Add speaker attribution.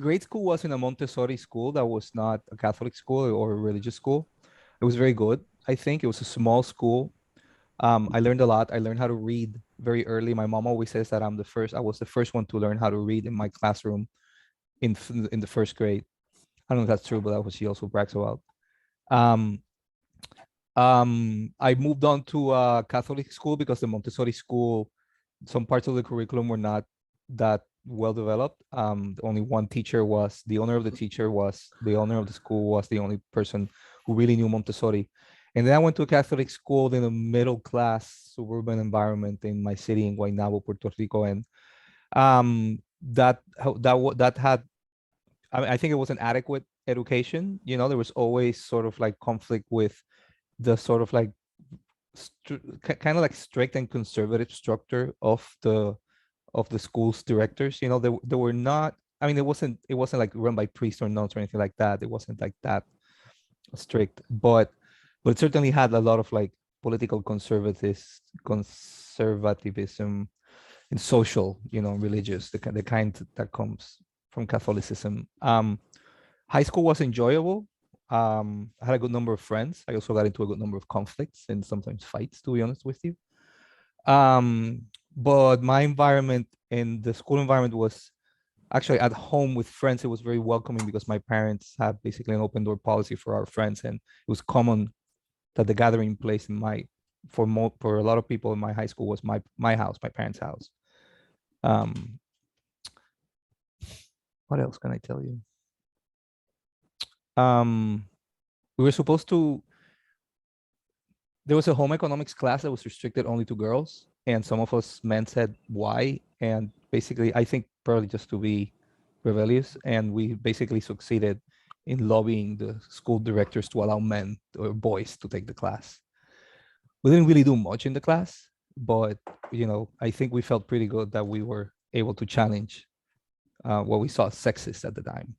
Speaker 1: grade school was in a Montessori school that was not a Catholic school or a religious school. It was very good. I think it was a small school. I learned a lot. I learned how to read very early. My mom always says that I was the first one to learn how to read in my classroom in the first grade. I don't know if that's true, but that's what she also brags about. Um, I moved on to a Catholic school because the Montessori school, some parts of the curriculum were not that well developed. Only one teacher was the owner of the owner of the school was the only person who really knew Montessori. And then I went to a Catholic school in a middle class suburban environment in my city in Guaynabo, Puerto Rico, and that had I think it was an adequate education. You know, there was always sort of like conflict with the sort of like kind of like strict and conservative structure of the school's directors. You know, they were not. I mean, it wasn't like run by priests or nuns or anything like that. It wasn't like that strict, but it certainly had a lot of like political conservatism and social, religious, the kind that comes from Catholicism. High school was enjoyable. I had a good number of friends. I also got into a good number of conflicts and sometimes fights, to be honest with you. Um, but my environment in the school environment was actually at home with friends. It was very welcoming because my parents have basically an open door policy for our friends, and it was common that the gathering place for a lot of people in my high school was my house, my parents' house. Um, what else can I tell you? Um, we were supposed to. There was a home economics class that was restricted only to girls, and some of us men said why, and basically, I think probably just to be rebellious, and we basically succeeded in lobbying the school directors to allow men or boys to take the class. We didn't really do much in the class, but I think we felt pretty good that we were able to challenge what we saw sexist at the time.